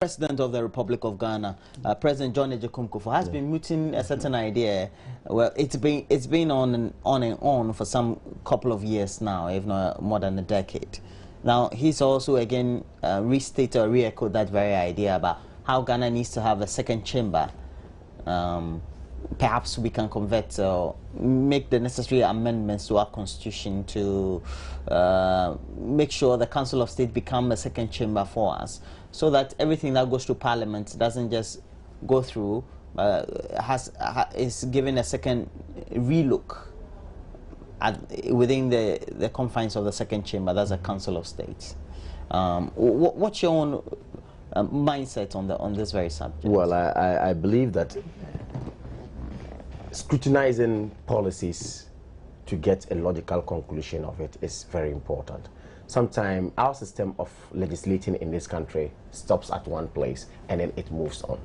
President of the Republic of Ghana, President Kuffour, has been mooting a certain idea. Well, it's been on and on for some couple of years now, if not more than a decade. Now he's also again restated or re-echoed that very idea about how Ghana needs to have a second chamber. Perhaps we can convert or make the necessary amendments to our constitution to make sure the Council of State become a second chamber for us, so that everything that goes to Parliament doesn't just go through, is given a second relook within the confines of the second chamber. That's a Council of State. What's your own mindset on this very subject? Well, I believe that scrutinizing policies to get a logical conclusion of it is very important. Sometimes our system of legislating in this country stops at one place and then it moves on.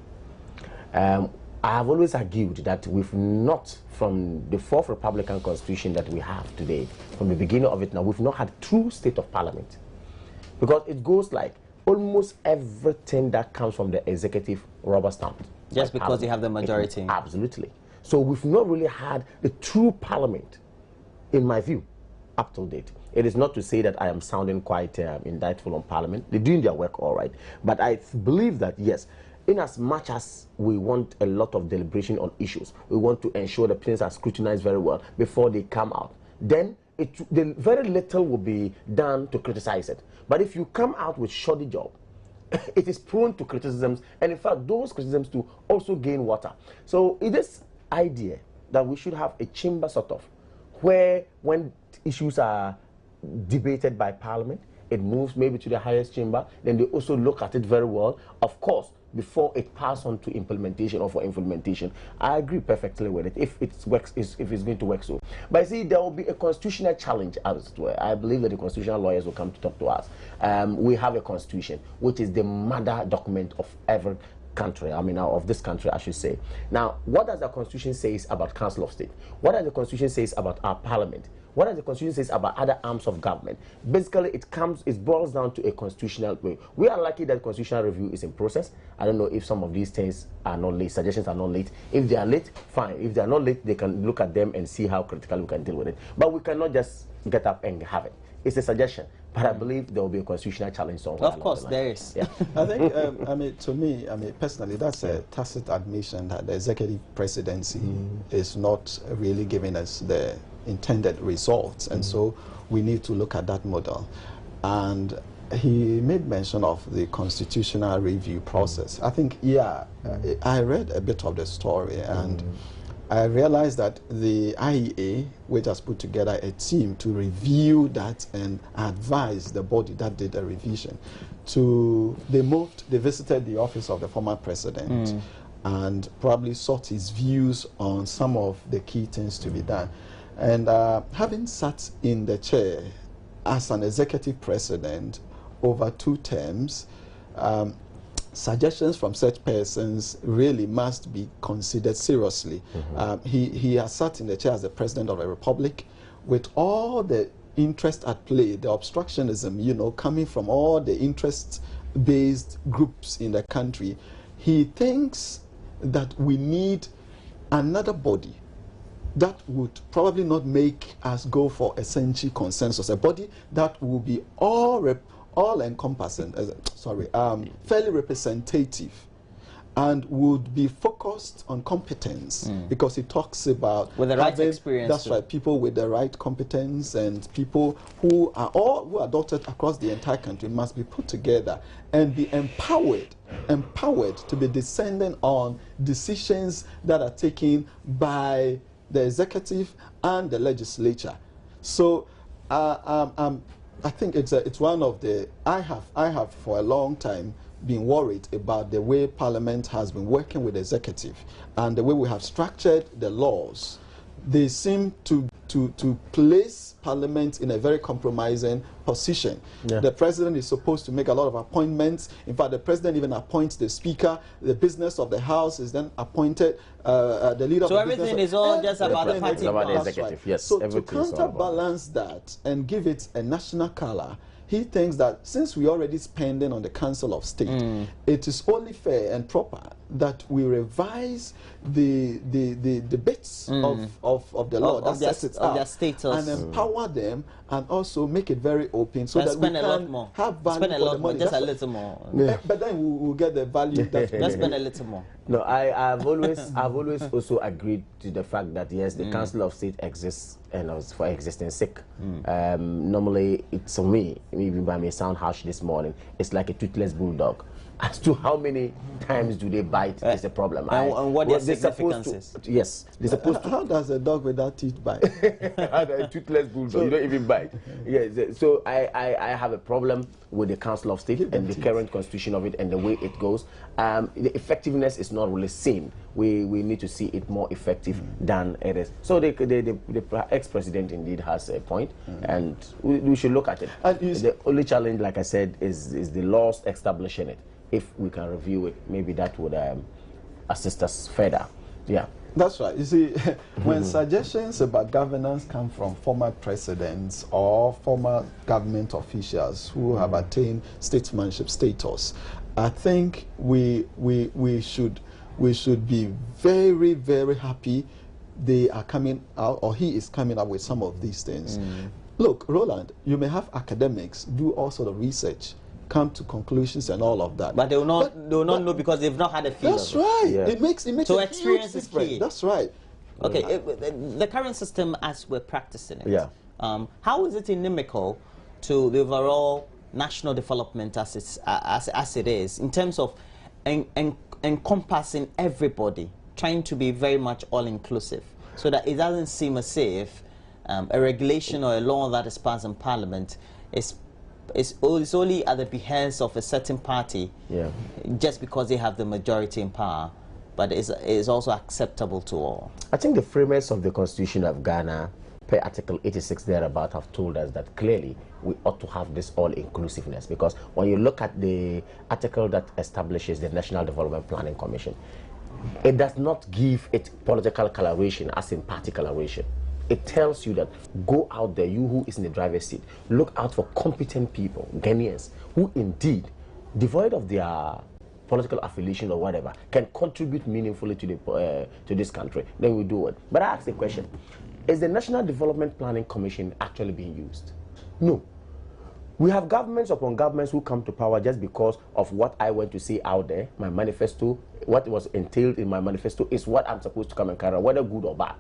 I have always argued that we've not, from the fourth Republican Constitution that we have today, from the beginning of it now, we've not had true state of parliament. Because it goes like almost everything that comes from the executive rubber stamped. Just because they have the majority. Absolutely. So we've not really had the true parliament, in my view, up to date. It is not to say that I am sounding quite indictful on parliament. They're doing their work all right. But I believe that, yes, in as much as we want a lot of deliberation on issues, we want to ensure that things are scrutinized very well before they come out, then very little will be done to criticize it. But if you come out with shoddy job, it is prone to criticisms, and in fact, those criticisms to also gain water. So it is idea that we should have a chamber sort of where when issues are debated by Parliament, it moves maybe to the highest chamber, then they also look at it very well, of course, before it passes on to implementation or for implementation. I agree perfectly with it if it works, if it's going to work so. But I see there will be a constitutional challenge as well. I believe that the constitutional lawyers will come to talk to us. We have a constitution, which is the mother document of every country, of this country, I should say. Now, what does the Constitution say about Council of State? What does the Constitution say about our Parliament? What does the Constitution say about other arms of government? Basically, it boils down to a constitutional way. We are lucky that constitutional review is in process. I don't know if some of these things are not late, suggestions are not late. If they are late, fine. If they are not late, they can look at them and see how critically we can deal with it. But we cannot just get up and have it. It's a suggestion, but I believe there will be a constitutional challenge somewhere. Of course, there is. Yeah. I think, to me, personally, that's a tacit admission that the executive presidency is not really giving us the intended results, and so we need to look at that model. And he made mention of the constitutional review process. I think, I read a bit of the story, and I realized that the IEA, which has put together a team to review that and advise the body that did the revision, they visited the office of the former president and probably sought his views on some of the key things to be done. And having sat in the chair as an executive president over 2 terms, suggestions from such persons really must be considered seriously. He has sat in the chair as the President of the Republic with all the interest at play, the obstructionism, coming from all the interest-based groups in the country. He thinks that we need another body that would probably not make us go for a century consensus, a body that will be all-encompassing, fairly representative, and would be focused on competence, because he talks about with the right experience. That's right, people with the right competence, and people who are dotted across the entire country must be put together and be empowered to be descending on decisions that are taken by the executive and the legislature. So I think it's one of the I have for a long time been worried about the way Parliament has been working with the executive and the way we have structured the laws. They seem to place Parliament in a very compromising position. The President is supposed to make a lot of appointments. In fact, the President even appoints the Speaker. The business of the House is then appointed. The leader. So everything is all just about the party. About the executive. Yes. So to counterbalance that and give it a national color, he thinks that since we already spending on the Council of State, it is only fair and proper that we revise the bits of the law that sets it out their status and empower them, and also make it very open so that we spend a lot can more. have value Spend a for lot the more, money. just a That's little more. but then we'll get the value that Let's spend a little more. No, I've always also agreed to the fact that yes, the Council of State exists and it's for existing sake. Normally, it's for me, even I may sound harsh this morning, it's like a toothless bulldog. As to how many times do they bite is a problem. And what their significance is. Yes, they're supposed to. How does a dog without teeth bite? A toothless bulldog, you don't even bite. Yes, so I have a problem with the Council of State and the current constitution of it and the way it goes. The effectiveness is not really seen. We need to see it more effective than it is. So the ex-president indeed has a point, and we should look at it. The only challenge, like I said, is the laws establishing it. If we can review it, maybe that would assist us further. Yeah. That's right. You see, when suggestions about governance come from former presidents or former government officials who have attained statesmanship status, I think we should be very, very happy they are coming out, or he is coming up with some of these things. Look, Roland, you may have academics do all sort of research, come to conclusions and all of that, but they will not know because they've not had a feel. That's right. Yeah. It makes so a experience huge is difference. key. That's right. Okay, the current system as we're practicing it, Yeah. How is it inimical to the overall national development as it is, in terms of encompassing everybody, trying to be very much all-inclusive, so that it doesn't seem as if a regulation or a law that is passed in Parliament is only at the behest of a certain party, just because they have the majority in power, but is also acceptable to all? I think the framers of the Constitution of Ghana, per Article 86 thereabout, have told us that clearly we ought to have this all-inclusiveness, because when you look at the article that establishes the National Development Planning Commission, it does not give it political coloration as in party coloration. It tells you that go out there, you who is in the driver's seat, look out for competent people, Ghanaians, who indeed, devoid of their political affiliation or whatever, can contribute meaningfully to this country. Then we do it. But I ask the question, is the National Development Planning Commission actually being used? No. We have governments upon governments who come to power just because of what I went to say out there, my manifesto, what was entailed in my manifesto is what I'm supposed to come and carry, whether good or bad.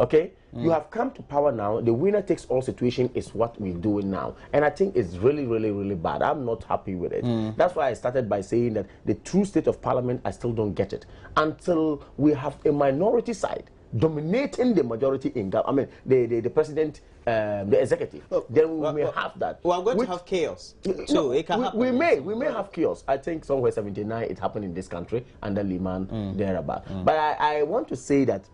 Okay? You have come to power now. The winner takes all situation is what we're doing now. And I think it's really, really, really bad. I'm not happy with it. That's why I started by saying that the true state of Parliament, I still don't get it. Until we have a minority side dominating the majority in government, the president, the executive, then we may have that. We are going to have chaos. So it can happen. We may have chaos. I think somewhere 79 it happened in this country under Lehman thereabout. But I want to say that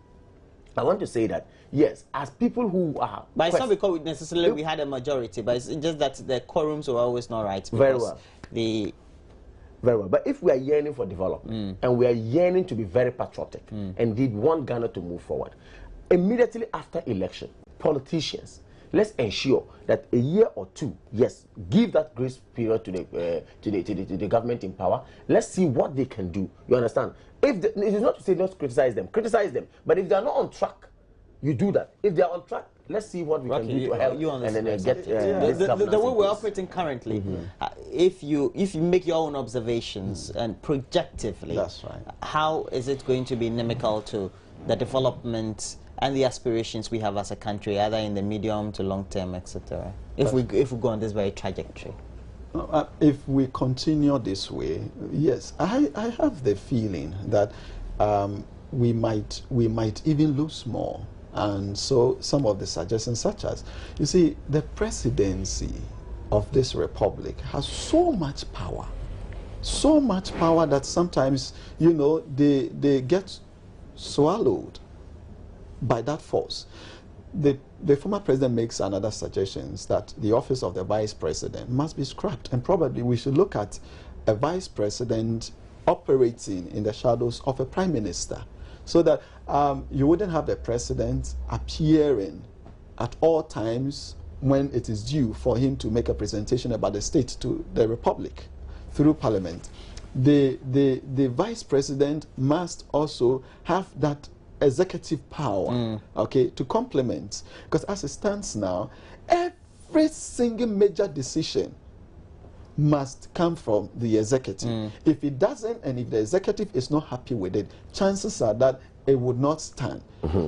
yes, as people who are, but it's not because necessarily we had a majority, but it's just that the quorums were always not right. Very well. Very well. But if we are yearning for development and we are yearning to be very patriotic and indeed want Ghana to move forward, immediately after election, politicians, let's ensure that a year or two, yes, give that grace period to the government in power. Let's see what they can do. You understand? It is not to say not criticize them, but if they are not on track, you do that. If they are on track, let's see what we can do to help and then get the way we're operating currently. If you make your own observations and projectively, that's right, how is it going to be inimical to the development and the aspirations we have as a country, either in the medium to long term, etc., if we go on this very trajectory? If we continue this way, yes, I have the feeling that we might even lose more. And so some of the suggestions, such as, you see, the presidency of this republic has so much power that sometimes, you know, they get swallowed by that force. The former president makes another suggestions that the office of the vice president must be scrapped, and probably we should look at a vice president operating in the shadows of a prime minister, so that you wouldn't have the president appearing at all times when it is due for him to make a presentation about the state to the Republic through Parliament, the Vice President must also have that executive power, okay, to complement. Because as it stands now, every single major decision must come from the executive. If it doesn't, and if the executive is not happy with it, chances are that it would not stand.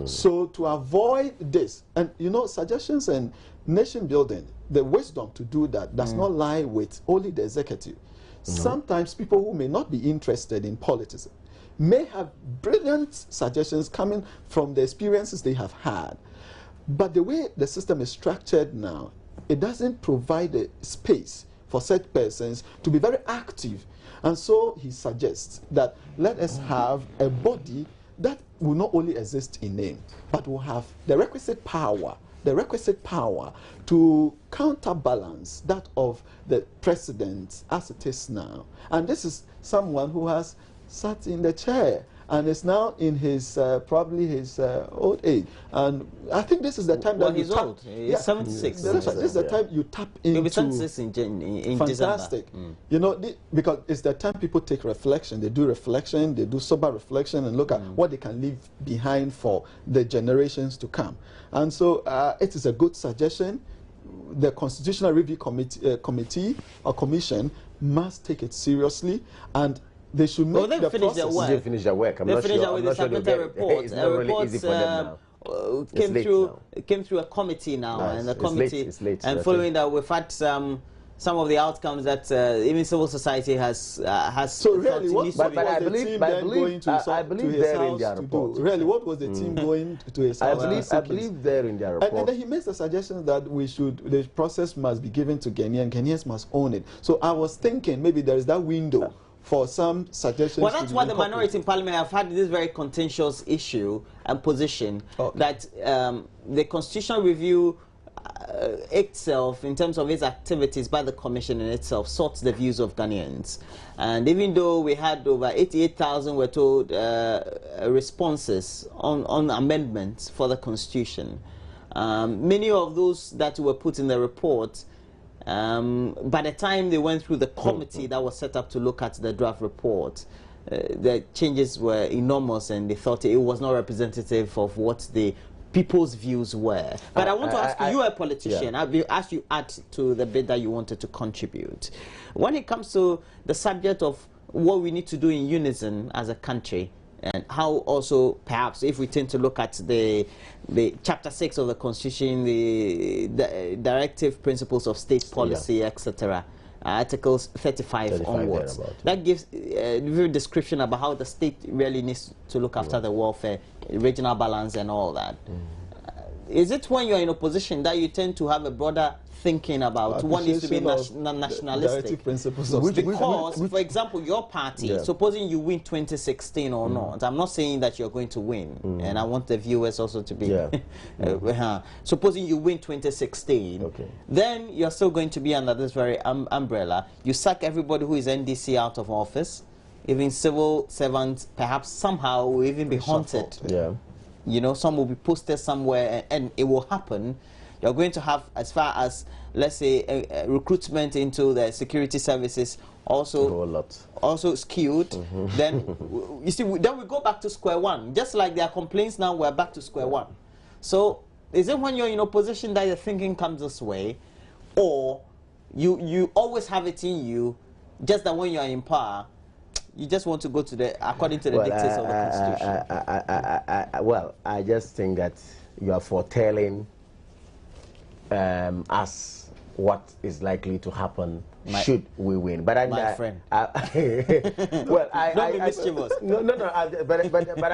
So to avoid this, and you know, suggestions and nation building, the wisdom to do that does not lie with only the executive. Sometimes people who may not be interested in politics may have brilliant suggestions coming from the experiences they have had. But the way the system is structured now, it doesn't provide a space for such persons to be very active. And so he suggests that let us have a body that will not only exist in name, but will have the requisite power to counterbalance that of the president as it is now. And this is someone who has sat in the chair and is now in his probably his old age, and I think this is the time that he's old. He's 76. This is the time you tap into. He'll be 76 in fantastic. December. You know, because it's the time people take reflection. They do reflection. They do sober reflection and look at what they can leave behind for the generations to come. And so it is a good suggestion. The Constitutional Review Committee or Commission must take it seriously, and they should make the process. They finish their work. I'm not sure. They submitted a report. It's not really easy for them now. Came through a committee now, and the It's committee. It's late. And following that, we've had some of the outcomes that even civil society has. So really, what was I the believe team going to his house their to report. do? Really, what was the team going to his house? I believe there in their report. And then he makes the suggestion that the process must be given to Ghanaians must own it. So I was thinking maybe there is that window for some suggestions. Well, that's why the minority in Parliament have had this very contentious issue and position that the Constitutional Review itself, in terms of its activities by the Commission in itself, sorts the views of Ghanaians. And even though we had over 88,000, we're told, responses on amendments for the Constitution, many of those that were put in the report, by the time they went through the committee that was set up to look at the draft report, the changes were enormous, and they thought it was not representative of what the people's views were. But I want to ask you, a politician, I'll ask you add to the bit that you wanted to contribute. When it comes to the subject of what we need to do in unison as a country, and how also perhaps if we tend to look at the chapter 6 of the Constitution, the directive principles of state policy, etc., articles 35 onwards, that gives a vivid description about how the state really needs to look after the welfare, regional balance and all that. Is it when you're in opposition that you tend to have a broader thinking about what needs to be nationalistic? Principles because, for example, your party, supposing you win 2016 or not, I'm not saying that you're going to win, and I want the viewers also to be, supposing you win 2016, then you're still going to be under this very umbrella. You sack everybody who is NDC out of office, even civil servants perhaps somehow will even be haunted. You know, some will be posted somewhere, and it will happen. You're going to have, as far as, let's say, recruitment into the security services also skewed. Then you see, then we go back to square one. Just like there are complaints now, we're back to square one. So is it when you're in opposition that your thinking comes this way, or you always have it in you, just that when you're in power, you just want to go to according to the dictates of the Constitution? I just think that you are foretelling us what is likely to happen should we win. But my friend. But I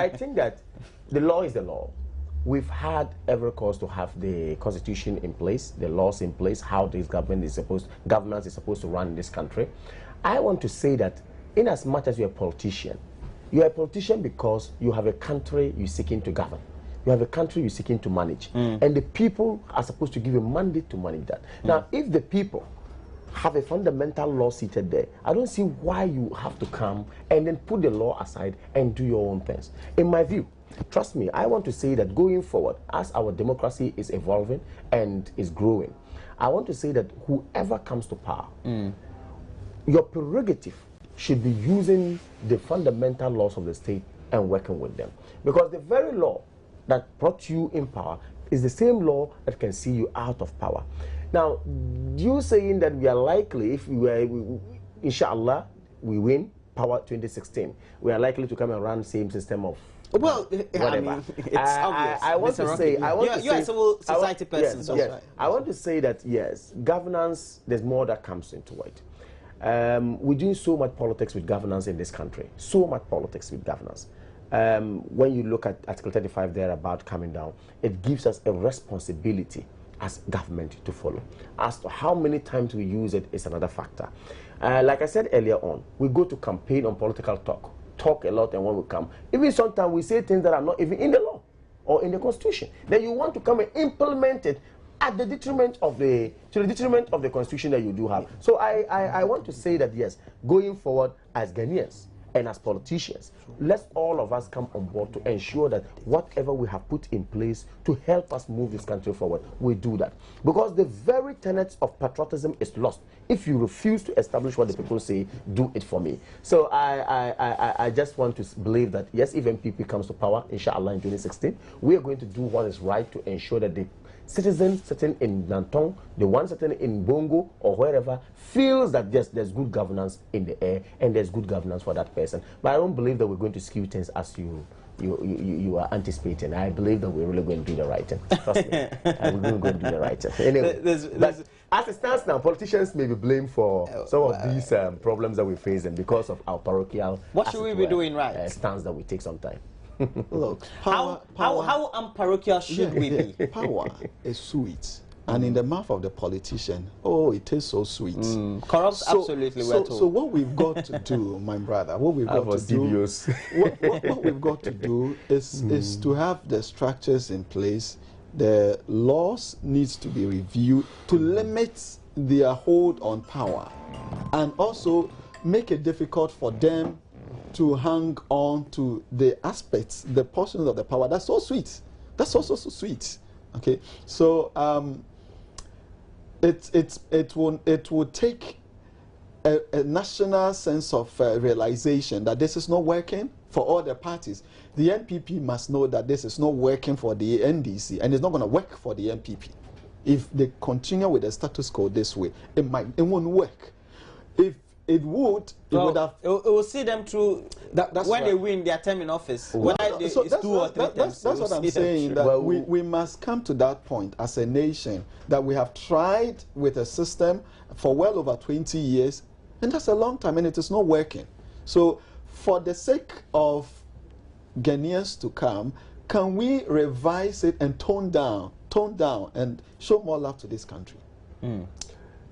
think that the law is the law. We've had every cause to have the Constitution in place, the laws in place, how this government is supposed to run in this country. I want to say that in as much as you're a politician because you have a country you're seeking to govern. You have a country you're seeking to manage. And the people are supposed to give you a mandate to manage that. Now, if the people have a fundamental law seated there, I don't see why you have to come and then put the law aside and do your own things. In my view, trust me, I want to say that going forward, as our democracy is evolving and is growing, I want to say that whoever comes to power, your prerogative should be using the fundamental laws of the state and working with them. Because the very law that brought you in power is the same law that can see you out of power. Now, you saying that we are likely, if inshallah, we win power 2016, we are likely to come and run the same system of well, whatever. I mean, it's obvious. I want to say, you're a civil society person, yes, so yes. right. I want to say that yes, governance. There's more that comes into it. We're doing so much politics with governance in this country. So much politics with governance. When you look at Article 35 there about coming down, it gives us a responsibility as government to follow. As to how many times we use it is another factor. Like I said earlier on, we go to campaign on political talk a lot, and when we come, even sometimes we say things that are not even in the law or in the constitution. Then you want to come and implement it at the detriment of the constitution that you do have. So I want to say that yes, going forward as Ghanaians and as politicians, let's all of us come on board to ensure that whatever we have put in place to help us move this country forward, we do that. Because the very tenets of patriotism is lost if you refuse to establish what the people say, do it for me. So I just want to believe that yes, if NPP comes to power, inshallah, in 2016, we are going to do what is right to ensure that the citizen sitting in Nantong, the one sitting in Bongo or wherever, feels that yes, there's good governance in the air and there's good governance for that person. But I don't believe that we're going to skew things as you are anticipating. I believe that we're really going to do the right thing. Trust me. We're going to do the right thing. Anyway, as it stands now, politicians may be blamed for some of these problems that we face, and because of our parochial what should we be doing right? Stance that we take sometimes. Look, how unparochial should we be? Power is sweet. And in the mouth of the politician, oh, it is so sweet. Corrupt, absolutely. So what we've got to do, my brother, what we've got to do, what we've got to do is to have the structures in place. The laws needs to be reviewed to limit their hold on power, and also make it difficult for them to hang on to the aspects, the portions of the power that's so sweet. That's also so sweet. Okay, so it will take a national sense of realization that this is not working for all the parties. The NPP must know that this is not working for the NDC, and it's not going to work for the NPP. If they continue with the status quo this way, it won't work. If it would, it would have. It will see them through that's when right. they win their term in office. Well, Whether it's 2 or 3 times. That's what I'm saying. That we must come to that point as a nation that we have tried with a system for well over 20 years, and that's a long time, and it is not working. So, for the sake of Ghanaians to come, can we revise it and tone down, and show more love to this country?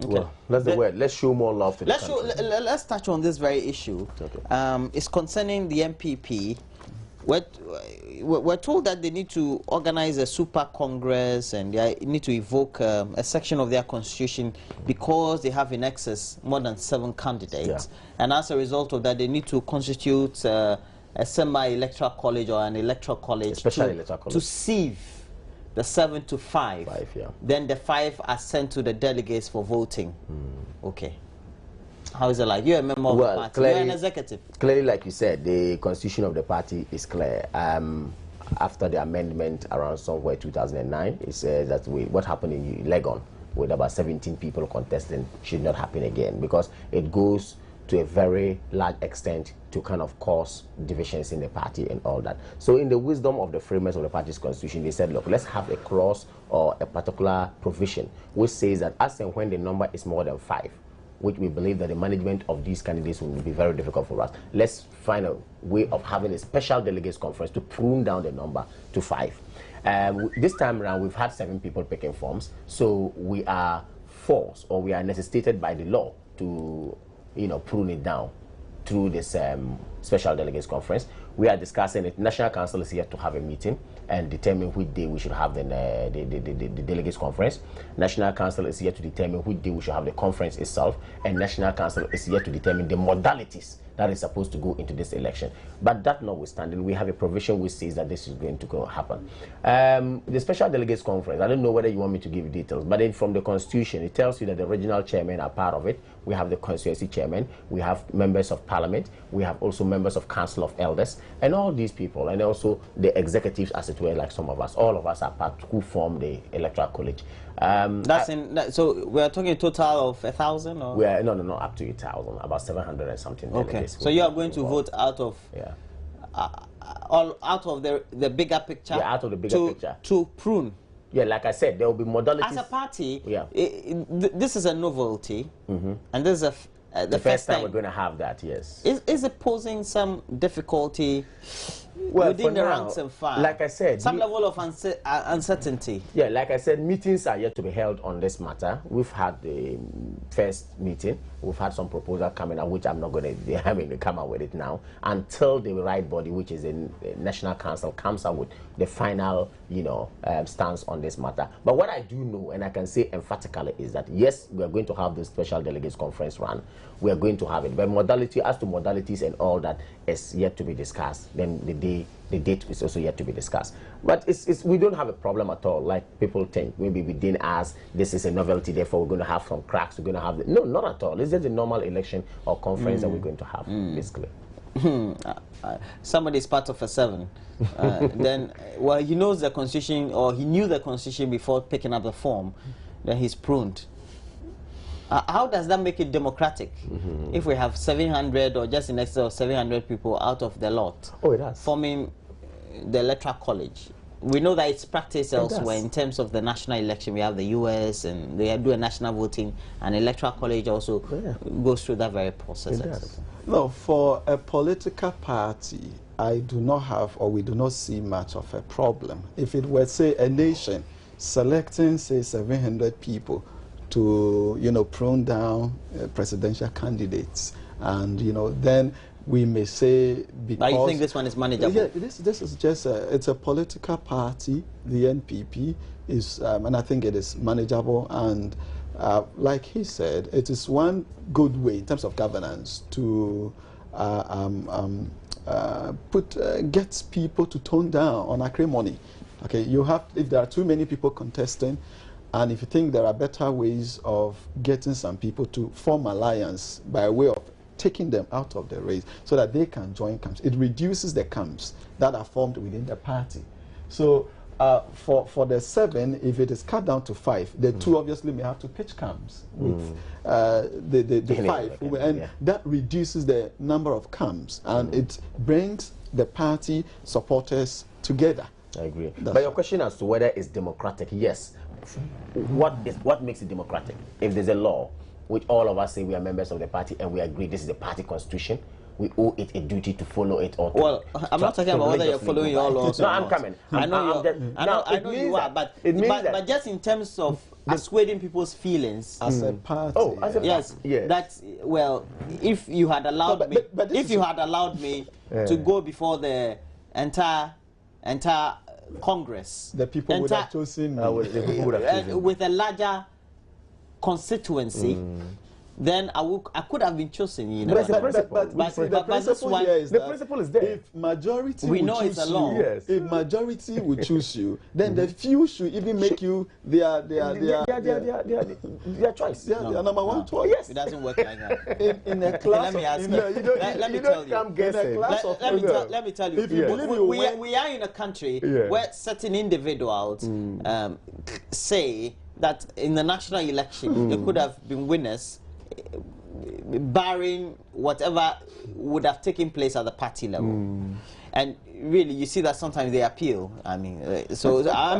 Okay. Well, that's the word. Let's show more love to the country. Let's touch on this very issue. Okay. It's concerning the NPP. We're told that they need to organize a super congress, and they need to evoke a section of their constitution because they have in excess more than 7 candidates. Yeah. And as a result of that, they need to constitute a semi-electoral college or an electoral college, to sieve the 7 to 5. Yeah. Then the 5 are sent to the delegates for voting. Okay. How is it like? You're a member of the party. Clearly, you're an executive. Clearly, like you said, the constitution of the party is clear. After the amendment around somewhere 2009, it says that what happened in Legon with about 17 people contesting should not happen again, because it goes to a very large extent to kind of cause divisions in the party and all that. So in the wisdom of the framers of the party's constitution, they said, look, let's have a clause or a particular provision which says that as and when the number is more than 5, which we believe that the management of these candidates will be very difficult for us, let's find a way of having a special delegates conference to prune down the number to 5. This time around, we've had 7 people picking forms, so we are forced, or we are necessitated by the law to prune it down through this special delegates conference. We are discussing it. National Council is here to have a meeting and determine which day we should have the delegates conference. National Council is here to determine which day we should have the conference itself, and National Council is here to determine the modalities that is supposed to go into this election. But that notwithstanding, we have a provision which says that this is going to go happen. The Special Delegates Conference, I don't know whether you want me to give details, but from the Constitution, it tells you that the regional chairmen are part of it. We have the constituency chairman, we have members of parliament, we have also members of council of elders, and all these people, and also the executives, as it were, like some of us. All of us are part who form the electoral college. So we are talking a total of 1,000, or we are no up to 1,000, about 700 and something. Okay, so you are going to vote out of all out of the bigger picture. Yeah, out of the bigger picture to prune. Yeah, like I said, there will be modalities. As a party, yeah, this is a novelty, and this is the first time we're going to have that. Yes, is it posing some difficulty within the ranks and file? Like I said, some level of uncertainty. Yeah, like I said, meetings are yet to be held on this matter. We've had the first meeting. We've had some proposal coming out, which I'm not going to come out with it now until the right body, which is the National Council, comes out with the final, stance on this matter. But what I do know, and I can say emphatically, is that yes, we are going to have the Special Delegates Conference run. We are going to have it, but as to modalities and all that is yet to be discussed. Then the date is also yet to be discussed. But we don't have a problem at all, like people think. Maybe within us, this is a novelty, therefore we're going to have some cracks. We're going to have no, not at all. It's just a normal election or conference that we're going to have, basically. Somebody is part of a 7. Then, well, he knows the Constitution, or he knew the Constitution before picking up the form. Then he's pruned. How does that make it democratic? If we have 700 or just in excess of 700 people out of the lot forming the electoral college? We know that it's practiced elsewhere in terms of the national election. We have the US, and they do a national voting, and electoral college also goes through that very process. No, for a political party, I do not have, or we do not see much of a problem. If it were, say, a nation selecting, say, 700 people to, prune down presidential candidates, and, then we may say, because... But you think this one is manageable? Yeah, this is just it's a political party, the NPP, is, and I think it is manageable, and like he said, it is one good way in terms of governance to get people to tone down on acrimony. Okay, if there are too many people contesting, and if you think there are better ways of getting some people to form alliance by way of taking them out of the race so that they can join camps, it reduces the camps that are formed within the party. So for the 7, if it is cut down to 5, the 2 obviously may have to pitch camps with the 5, and that reduces the number of camps, and it brings the party supporters together. I agree. But your question as to whether it's democratic, yes. What makes it democratic? If there's a law, which all of us say we are members of the party and we agree this is the party constitution, we owe it a duty to follow it. Or well, I'm not talking about whether you're following your laws. No, I'm coming. I know you are, but just in terms of assuaging people's feelings as a party. Oh, as a yes, that's well. If you had allowed me, to go before the entire Congress, the people would have chosen with a larger constituency, then I could have been chosen, But the principle, the principle is there. If majority we know it's a law. If majority will choose you, then the few should even make you their choice. Their number one choice. Yes, it doesn't work like that. In a class, let me tell you. We are in a country where certain individuals say that in the national election they could have been winners, barring whatever would have taken place at the party level. And really, you see that sometimes they appeal. Let me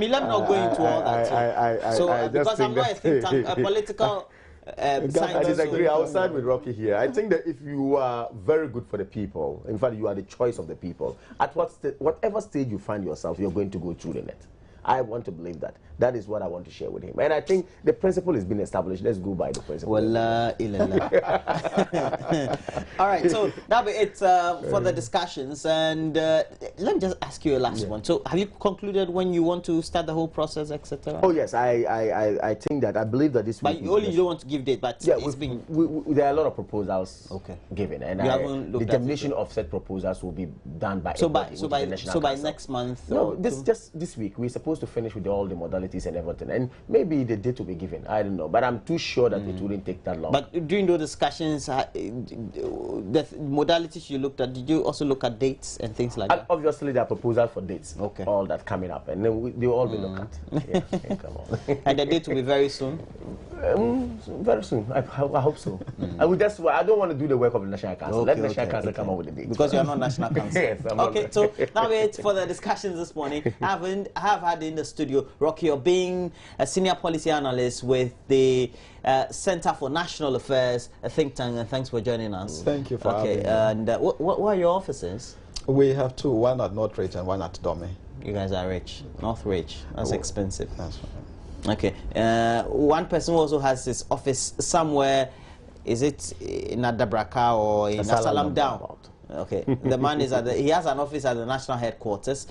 not go into all that. Because I'm not a think tank, a political I disagree. I'll side with Rocky here. I think that if you are very good for the people, in fact, you are the choice of the people, at whatever stage you find yourself, you're going to go through the net. I want to believe that. That is what I want to share with him. And I think the principle has been established. Let's go by the principle. Well, all right, so that'll be it for the discussions. And let me just ask you a last one. So have you concluded when you want to start the whole process, etc.? Oh, yes. I think that I believe that this week. But only you don't want to give date, but yeah, it's been... there are a lot of proposals given. And the definition of said proposals will be done by by next month? No, just this week. We're supposed to finish with all the modalities and everything. And maybe the date will be given. I don't know. But I'm too sure that it wouldn't take that long. But during those discussions, the modalities you looked at, did you also look at dates and things like that? Obviously, there are proposals for dates. Okay. All that coming up. And then they'll all be looked at. Yeah, come on. And the date will be very soon? Very soon. I hope so. I don't want to do the work of the National Council. Let the National Council come up with the date. Because you're not National Council. Yes, okay, so now it's for the discussions this morning. I have had in the studio Rocky Obing, a senior policy analyst with the Center for National Affairs, a think tank, and thanks for joining us. Thank you for having me. And what are your offices? We have two, one at Northridge and one at Dome. You guys are rich. Northridge, that's expensive. That's right. Okay. One person also has his office somewhere. Is it in Adabraka or in Asalam Down? Okay. The man is he has an office at the national headquarters.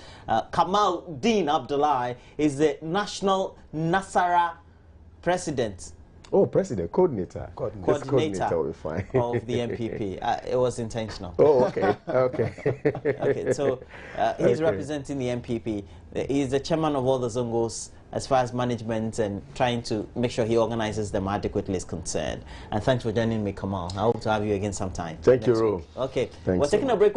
Kamal Dean Abdullahi is the national Nasara president. Oh, president, coordinator. Coordinator will be fine. of the NPP. It was intentional. Oh, okay. Okay. Okay, so he's representing the NPP. He's the chairman of all the Zongos as far as management and trying to make sure he organizes them adequately is concerned. And thanks for joining me, Kamal. I hope to have you again sometime. Thank you, Ro. Okay, Thanks we're taking a break.